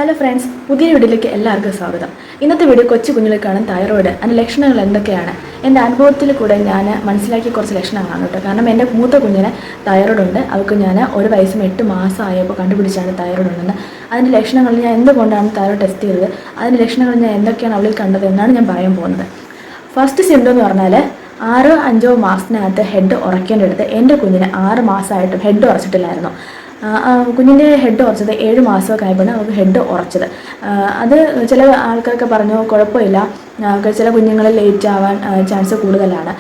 Hello friends, പുതിയ വീഡിയോയിലേക്ക് എല്ലാവർക്കും സ്വാഗതം. ഇന്നത്തെ വീഡിയോ കൊച്ചു കുഞ്ഞുങ്ങൾക്കാണ് തൈറോയ്ഡ്. അതിൻ്റെ ലക്ഷണങ്ങൾ എന്തൊക്കെയാണ്? എൻ്റെ അനുഭവത്തിൽ കൂടെ ഞാൻ മനസ്സിലാക്കിയ കുറച്ച് ലക്ഷണങ്ങളാണ് കേട്ടോ. കാരണം എൻ്റെ മൂത്ത കുഞ്ഞിന് തൈറോയ്ഡ് ഉണ്ട്. അവൾക്ക് ഞാൻ 1 വയസ്സും 8 മാസമായപ്പോൾ കണ്ടുപിടിച്ചാണ് തൈറോയ്ഡ് ഉണ്ടെന്ന്. അതിൻ്റെ ലക്ഷണങ്ങൾ ഞാൻ എന്തുകൊണ്ടാണ് തൈറോയ്ഡ് ടെസ്റ്റ് ചെയ്തത്, അതിൻ്റെ ലക്ഷണങ്ങൾ ഞാൻ എന്തൊക്കെയാണ് അവളിൽ കണ്ടത് എന്നാണ് ഞാൻ പറയാൻ പോകുന്നത്. ഫസ്റ്റ് സിംറ്റം എന്ന് പറഞ്ഞാൽ 6-5 മാസത്തിനകത്ത് ഹെഡ് ഉറയ്ക്കേണ്ടടുത്ത് എൻ്റെ കുഞ്ഞിന് 6 മാസമായിട്ടും ഹെഡ് ഉറച്ചിട്ടില്ലായിരുന്നു. കുഞ്ഞിൻ്റെ ഹെഡ് ഉറച്ചത് 7 മാസമൊക്കെ ആയപ്പോഴാണ് അവർക്ക് ഹെഡ് ഉറച്ചത്. അത് ചില ആൾക്കാരൊക്കെ പറഞ്ഞു കുഴപ്പമില്ല, ചില കുഞ്ഞുങ്ങളിൽ ലേറ്റ് ആവാൻ ചാൻസ് കൂടുതലാണ്,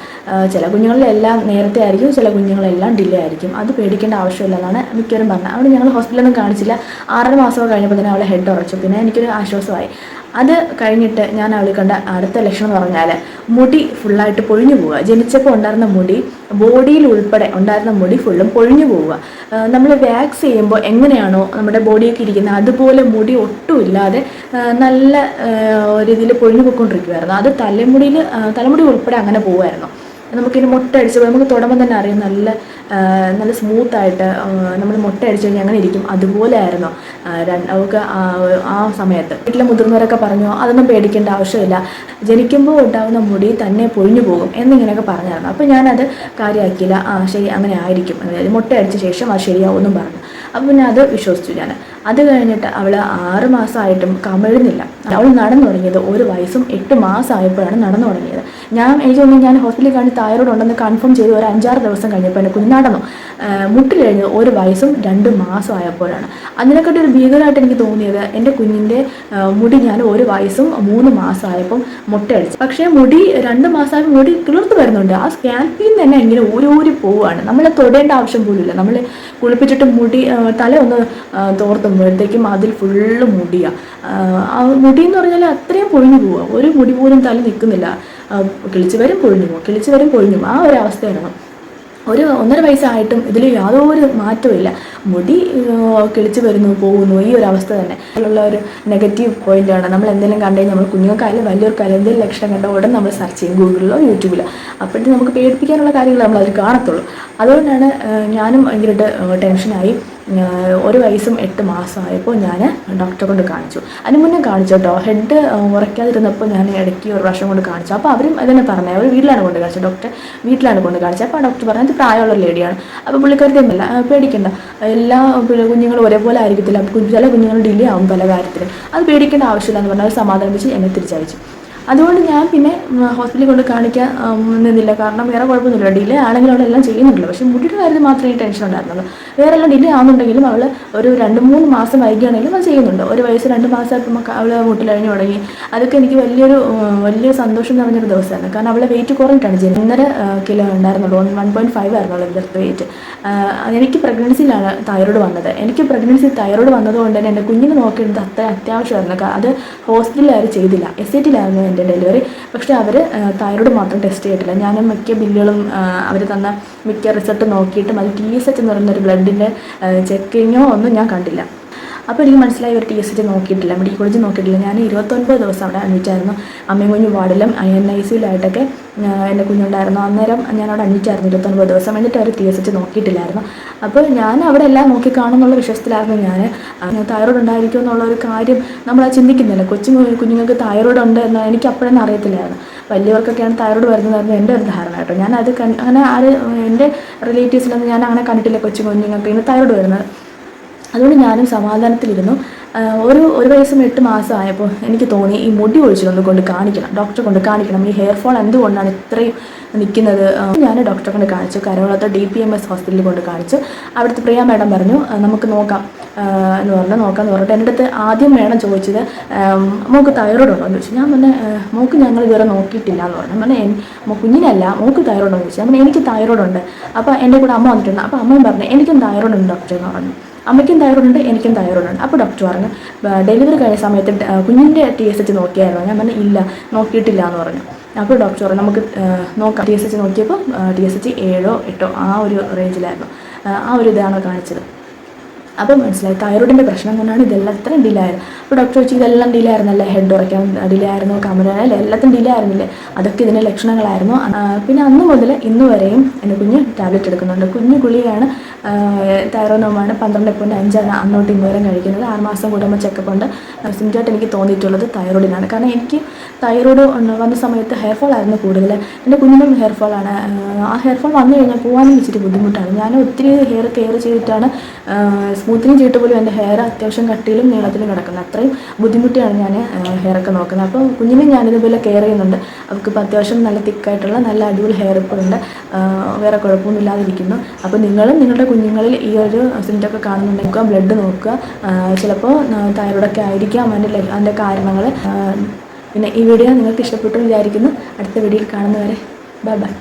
ചില കുഞ്ഞുങ്ങളിലെല്ലാം നേരത്തെ ആയിരിക്കും, ചില കുഞ്ഞുങ്ങളെല്ലാം ഡിലേ ആയിരിക്കും, അത് പേടിക്കേണ്ട ആവശ്യമില്ലെന്നാണ് മിക്കവരും പറഞ്ഞത്. അവിടെ ഞങ്ങൾ ഹോസ്പിറ്റലൊന്നും കാണിച്ചില്ല. 6 മാസമൊക്കെ കഴിഞ്ഞപ്പോൾ തന്നെ അവളെ ഹെഡ് ഉറച്ചു. പിന്നെ എനിക്കൊരു ആശ്വാസമായി. അത് കഴിഞ്ഞിട്ട് ഞാൻ അവൾ കണ്ട അടുത്ത ലക്ഷണം എന്ന് പറഞ്ഞാൽ മുടി ഫുള്ളായിട്ട് പൊഴിഞ്ഞു പോവുക. ജനിച്ചപ്പോൾ ഉണ്ടായിരുന്ന മുടി, ബോഡിയിൽ ഉൾപ്പെടെ ഉണ്ടായിരുന്ന മുടി ഫുള്ളും പൊഴിഞ്ഞു പോവുക. നമ്മൾ വാക്സ് ചെയ്യുമ്പോൾ എങ്ങനെയാണോ നമ്മുടെ ബോഡിയൊക്കെ ഇരിക്കുന്നത് അതുപോലെ മുടി ഒട്ടുമില്ലാതെ നല്ല രീതിയിൽ പൊഴിഞ്ഞു പോയിക്കൊണ്ടിരിക്കുമായിരുന്നു. അത് തലമുടി ഉൾപ്പെടെ അങ്ങനെ പോകുമായിരുന്നു. നമുക്കിനി മുട്ട അടിച്ച് നമുക്ക് തൊടുമ്പോൾ തന്നെ അറിയാം, നല്ല സ്മൂത്തായിട്ട് നമ്മൾ മുട്ട അടിച്ചു കഴിഞ്ഞാൽ അങ്ങനെ ഇരിക്കും. അതുപോലെ ആയിരുന്നു അവൾക്ക് ആ സമയത്ത്. വീട്ടിലെ മുതിർന്നവരൊക്കെ പറഞ്ഞു അതൊന്നും പേടിക്കേണ്ട ആവശ്യമില്ല, ജനിക്കുമ്പോൾ ഉണ്ടാകുന്ന മുടി തന്നെ പൊഴിഞ്ഞു പോകും എന്നിങ്ങനെയൊക്കെ പറഞ്ഞായിരുന്നു. അപ്പോൾ ഞാനത് കാര്യമാക്കിയില്ല. ശരി, അങ്ങനെ ആയിരിക്കും, അതായത് മുട്ട അടിച്ച ശേഷം അത് ശരിയാവുമെന്നും പറഞ്ഞു. അപ്പോൾ പിന്നെ അത് വിശ്വസിച്ചു ഞാൻ. അത് കഴിഞ്ഞിട്ട് അവൾ 6 മാസമായിട്ടും കമിഴുന്നില്ല. അവൾ നടന്നു തുടങ്ങിയത് 1 വയസ്സും 8 മാസമായപ്പോഴാണ് നടന്നു തുടങ്ങിയത്. ഞാൻ ഹോസ്പിറ്റലിൽ കാണി തൈറോയ്ഡ് ഉണ്ടെന്ന് കൺഫേം ചെയ്ത് ഒരു 5-6 ദിവസം കഴിഞ്ഞപ്പോൾ എൻ്റെ കുഞ്ഞ് നടന്നു. മുട്ടിൽ കഴിഞ്ഞത് 1 വയസ്സും 2 മാസമായപ്പോഴാണ്. അതിനെക്കാട്ടി ഒരു ഭീകരമായിട്ട് എനിക്ക് തോന്നിയത് എൻ്റെ കുഞ്ഞിൻ്റെ മുടി ഞാൻ 1 വയസ്സും 3 മാസമായപ്പം മുട്ടയടിച്ചു. പക്ഷേ മുടി 2 മാസമായപ്പോൾ മുടി കിളിർത്ത് വരുന്നുണ്ട്. ആ സ്കാൽപ്പിൽ തന്നെ ഇങ്ങനെ ഊരി പോവുകയാണ്. നമ്മൾ തൊടേണ്ട ആവശ്യം പോലുമില്ല. നമ്മൾ കുളിപ്പിച്ചിട്ട് മുടി തല ഒന്ന് തോർത്തുമ്പോഴത്തേക്കും അതിൽ ഫുള്ള് മുടിയാണ്. ആ മുടി എന്ന് പറഞ്ഞാൽ അത്രയും പൊഴിഞ്ഞു പോവുക. ഒരു മുടി പോലും തല നിൽക്കുന്നില്ല. കിളിച്ച് വരും പൊഴിഞ്ഞു പോകും, കിളിച്ച് വരും പൊഴിഞ്ഞു പോകും. ആ ഒരു അവസ്ഥയായിരുന്നു. ഒരു 1.5 വയസ്സായിട്ടും ഇതിൽ യാതൊരു മാറ്റവും ഇല്ല. മുടി കിളിച്ച് വരുന്നു പോകുന്നു, ഈ ഒരു അവസ്ഥ തന്നെ. അതിലുള്ള ഒരു നെഗറ്റീവ് പോയിൻ്റാണ്. നമ്മൾ എന്തെങ്കിലും കണ്ടു കഴിഞ്ഞാൽ നമ്മൾ കുഞ്ഞുങ്ങൾക്കായാലും വലിയവർക്കായാലും എന്തെങ്കിലും ലക്ഷണം കണ്ട ഉടൻ നമ്മൾ സെർച്ച് ചെയ്യും ഗൂഗിളിലോ യൂട്യൂബിലോ. അപ്പോഴത്തേക്ക് നമുക്ക് പേടിപ്പിക്കാനുള്ള കാര്യങ്ങൾ നമ്മൾ അതിൽ കാണത്തുള്ളൂ. അതുകൊണ്ടാണ് ഞാനും ഭയങ്കരമായിട്ട് ടെൻഷനായി. 1 വയസ്സും 8 മാസമായപ്പോൾ ഞാൻ ഡോക്ടറെ കൊണ്ട് കാണിച്ചു. അതിന് മുന്നേ കാണിച്ചു കേട്ടോ. ഹെഡ് ഉറയ്ക്കാതിരുന്നപ്പോൾ ഞാൻ ഇടയ്ക്ക് ഒരു പ്രാവശ്യം കൊണ്ട് കാണിച്ചു. അപ്പോൾ അവരും അതിനെ പറഞ്ഞത്, അവർ വീട്ടിലാണ് കൊണ്ട് കാണിച്ചത്, ഡോക്ടറെ വീട്ടിലാണ് കൊണ്ട് കാണിച്ചത്. അപ്പോൾ ഡോക്ടർ പറഞ്ഞത് പ്രായമുള്ള ലേഡിയാണ്. അപ്പോൾ പുള്ളിക്കാരത്തെയൊന്നുമല്ല, പേടിക്കേണ്ട, എല്ലാ കുഞ്ഞുങ്ങളും ഒരേപോലെ ആയിരിക്കത്തില്ല, ചില കുഞ്ഞുങ്ങൾ ഡിലേ ആവും പല കാര്യത്തിലും, അത് പേടിക്കേണ്ട ആവശ്യമില്ല എന്ന് പറഞ്ഞാൽ സമാധാനിപ്പിച്ച് എന്നെ തിരിച്ചയച്ചു. അതുകൊണ്ട് ഞാൻ പിന്നെ ഹോസ്പിറ്റലിൽ കൊണ്ട് കാണിക്കാൻ നിന്നില്ല. കാരണം വേറെ കുഴപ്പമൊന്നുമില്ല, ഡിലേ ആണെങ്കിലും അവിടെ എല്ലാം ചെയ്യുന്നുണ്ടല്ലോ. പക്ഷേ മുടിയുടെ കാര്യത്തിൽ മാത്രമേ ഈ ടെൻഷൻ ഉണ്ടായിരുന്നുള്ളൂ. വേറെ എല്ലാം ഡിലേ ആവുന്നുണ്ടെങ്കിലും അവൾ ഒരു 2-3 മാസം വൈകിയാണെങ്കിലും അത് ചെയ്യുന്നുണ്ട്. 1 വയസ്സ് 2 മാസമായപ്പോൾ അവൾ മുട്ടിലഴിഞ്ഞു തുടങ്ങി. അതൊക്കെ എനിക്ക് വലിയ സന്തോഷം നിറഞ്ഞൊരു ദിവസമായിരുന്നു. കാരണം അവളെ വെയിറ്റ് കുറഞ്ഞിട്ടാണ് ജനിച്ചത്. 1.5 കിലോ ഉണ്ടായിരുന്നുള്ളൂ. 1.5 ആയിരുന്നു അവളുടെ ബർത്ത് വെയിറ്റ്. എനിക്ക് പ്രഗ്നൻസിയിലാണ് തൈറോയ്ഡ് വന്നത്. എനിക്ക് പ്രഗ്നൻസി തൈറോയ്ഡ് വന്നതുകൊണ്ട് തന്നെ എൻ്റെ കുഞ്ഞിനെ നോക്കേണ്ടത് അത്ര അത്യാവശ്യമായിരുന്നു. അത് ഹോസ്പിറ്റലിൽ ആരും ചെയ്തില്ല, SAT-ലായിരുന്നു എൻ്റെ ഡെലിവറി. പക്ഷേ അവർ തൈറോയ്ഡ് മാത്രം ടെസ്റ്റ് ചെയ്തിട്ടില്ല. ഞാൻ മിക്ക ബില്ലുകളും അവർ തന്ന മിക്ക റിസൾട്ട് നോക്കിയിട്ടും അത് TSH എന്ന് പറയുന്നൊരു ബ്ലഡിൻ്റെ ചെക്കിങ്ങോ ഒന്നും ഞാൻ കണ്ടില്ല. അപ്പോൾ എനിക്ക് മനസ്സിലായി ഒരു TSH നോക്കിയിട്ടില്ല, മെഡിക്കൽ കോളേജ് നോക്കിയിട്ടില്ല. ഞാൻ 29 ദിവസം അവിടെ അഡ്മിറ്റായിരുന്നു. അമ്മയും കുഞ്ഞു വാർഡിലും NICU-ലായിട്ടൊക്കെ എൻ്റെ കുഞ്ഞുണ്ടായിരുന്നു. അന്നേരം ഞാൻ അവിടെ അഡ്മിറ്റായിരുന്നു 29 ദിവസം. എന്നിട്ട് അവർ TSH നോക്കിയിട്ടില്ലായിരുന്നു. അപ്പോൾ ഞാൻ അവിടെ എല്ലാം നോക്കി കാണുമെന്നുള്ള വിശ്വാസത്തിലായിരുന്നു ഞാൻ. തൈറോയ്ഡ് ഉണ്ടായിരിക്കും എന്നുള്ളൊരു കാര്യം നമ്മളത് ചിന്തിക്കുന്നില്ല. കുഞ്ഞുങ്ങൾക്ക് തൈറോയ്ഡ് ഉണ്ട് എന്ന് എനിക്ക് അപ്പോഴൊന്നും അറിയത്തില്ലായിരുന്നു. വലിയവർക്കൊക്കെയാണ് തൈറോയ്ഡ് വരുന്നതായിരുന്നു എൻ്റെ ഒരു ധാരണ കേട്ടോ. ഞാൻ അത് അങ്ങനെ എൻ്റെ റിലേറ്റീവ്സിലൊന്നും ഞാൻ അങ്ങനെ കണ്ടിട്ടില്ല കുഞ്ഞുങ്ങൾക്ക് ഇങ്ങനെ തൈറോയ്ഡ് വരുന്നത്. അതുകൊണ്ട് ഞാനും സമാധാനത്തിലിരുന്നു. 1 വയസ്സും 8 മാസമായപ്പോൾ എനിക്ക് തോന്നി ഈ മുടി ഒഴിച്ചിലൊന്ന് കൊണ്ട് കാണിക്കണം, ഡോക്ടറെ കൊണ്ട് കാണിക്കണം. ഈ ഹെയർ ഫോൾ എന്തുകൊണ്ടാണ് ഇത്രയും നിൽക്കുന്നത്? ഞാൻ ഡോക്ടറെ കൊണ്ട് കാണിച്ചു. കരവളത്തെ DPMS ഹോസ്പിറ്റലിൽ കൊണ്ട് കാണിച്ചു. അവിടുത്തെ പ്രിയ മാഡം പറഞ്ഞു നമുക്ക് നോക്കാം എന്ന് നോക്കാമെന്ന് പറഞ്ഞിട്ട് എൻ്റെ അടുത്ത് ആദ്യം മേഡം ചോദിച്ചത് മോൾക്ക് തൈറോയ്ഡ് ഉണ്ടോ എന്ന് ചോദിച്ചു. ഞാൻ പറഞ്ഞ മോൾക്ക് ഞങ്ങൾ ഇതുവരെ നോക്കിയിട്ടില്ല എന്ന് പറഞ്ഞു. പറഞ്ഞാൽ കുഞ്ഞിനല്ല, മോൾക്ക് തൈറോയ്ഡ് ഉണ്ടോ എന്ന് ചോദിച്ചു. ഞാൻ എനിക്ക് തൈറോയ്ഡ് ഉണ്ട്. അപ്പോൾ എൻ്റെ കൂടെ അമ്മ വന്നിട്ടുണ്ട്. അപ്പോൾ അമ്മയും പറഞ്ഞു എനിക്കും തൈറോയ്ഡ് ഉണ്ട് ഡോക്ടർ എന്ന് പറഞ്ഞു. അമ്മയ്ക്കും തൈറോയ്ഡ് ഉണ്ട്, എനിക്കും തൈറോയ്ഡ് ഉണ്ട്. അപ്പോൾ ഡോക്ടർ പറഞ്ഞു ഡെലിവറി കഴിഞ്ഞ സമയത്ത് കുഞ്ഞിൻ്റെ TSH നോക്കിയായിരുന്നു. ഞാൻ പറഞ്ഞു ഇല്ല, നോക്കിയിട്ടില്ല എന്ന് പറഞ്ഞു. അപ്പോൾ ഡോക്ടർ പറഞ്ഞു നമുക്ക് നോക്കാം. TSH നോക്കിയപ്പോൾ TSH 7-8 ആ ഒരു റേഞ്ചിലായിരുന്നു. ആ ഒരു ഇതാണ് കാണിച്ചത്. അപ്പോൾ മനസ്സിലായി തൈറോയിഡിൻ്റെ പ്രശ്നം കൊണ്ടാണ് ഇതെല്ലാം ഇത്രയും ഡിലേ ആയത്. അപ്പോൾ ഡോക്ടർ ചോദിച്ചു ഇതെല്ലാം ഡിലേ ആയിരുന്നല്ലേ, ഹെഡ് ഉറയ്ക്കാൻ ഡിലേ ആയിരുന്നു, കമരാനല്ലേ, എല്ലാത്തും ഡിലേ ആയിരുന്നില്ലേ, അതൊക്കെ ഇതിൻ്റെ ലക്ഷണങ്ങളായിരുന്നു. പിന്നെ അന്ന് മുതൽ ഇന്ന് വരെയും എൻ്റെ കുഞ്ഞ് ടാബ്ലറ്റ് എടുക്കുന്നുണ്ട്. കുഞ്ഞ് ഗുളികയാണ്, തൈറോനോമാണ് 12.5 അന്നോട്ട് ഇന്ന് വരെ കഴിക്കുന്നത്. 6 മാസം കൂടുമ്പോൾ ചെക്കപ്പ് ഉണ്ട്. സിംറ്റമായിട്ട് എനിക്ക് തോന്നിയിട്ടുള്ളത് തൈറോയിഡിനാണ്. കാരണം എനിക്ക് തൈറോയ്ഡ് വന്ന സമയത്ത് ഹെയർ ഫോൾ ആയിരുന്നു കൂടുതൽ. എൻ്റെ കുഞ്ഞിനും ഹെയർ ഫോളാണ്. ആ ഹെയർ ഫോൾ വന്നു കഴിഞ്ഞാൽ പോകാനും ഇച്ചിരി ബുദ്ധിമുട്ടാണ്. ഞാൻ ഒത്തിരി ഹെയർ കെയർ ചെയ്തിട്ടാണ് സ്മൂത്തിങ് ചെയ്തിട്ട് പോലും എൻ്റെ ഹെയർ അത്യാവശ്യം കട്ടിയിലും നീളത്തിലും കിടക്കുന്നത്. അത്രയും ബുദ്ധിമുട്ടിയാണ് ഞാൻ ഹെയറൊക്കെ നോക്കുന്നത്. അപ്പോൾ കുഞ്ഞിനെ ഞാനിതുപോലെ കെയർ ചെയ്യുന്നുണ്ട്. അവർക്കിപ്പോൾ അത്യാവശ്യം നല്ല തിക്കായിട്ടുള്ള നല്ല അടിപൊളി ഹെയർ ഇപ്പോഴുണ്ട്, വേറെ കുഴപ്പമൊന്നും ഇല്ലാതിരിക്കുന്നു. അപ്പോൾ നിങ്ങളും നിങ്ങളുടെ കുഞ്ഞുങ്ങളിൽ ഈ ഒരു സിംറ്റമൊക്കെ കാണുന്നുണ്ടെങ്കിൽ ബ്ലഡ് നോക്കുക. ചിലപ്പോൾ തൈറോയ്ഡൊക്കെ ആയിരിക്കാം അതിൻ്റെ കാരണങ്ങൾ. പിന്നെ ഈ വീഡിയോ നിങ്ങൾക്ക് ഇഷ്ടപ്പെട്ടു വിചാരിക്കുന്നു. അടുത്ത വീഡിയോയിൽ കാണുന്നവരെ ബൈ ബൈ.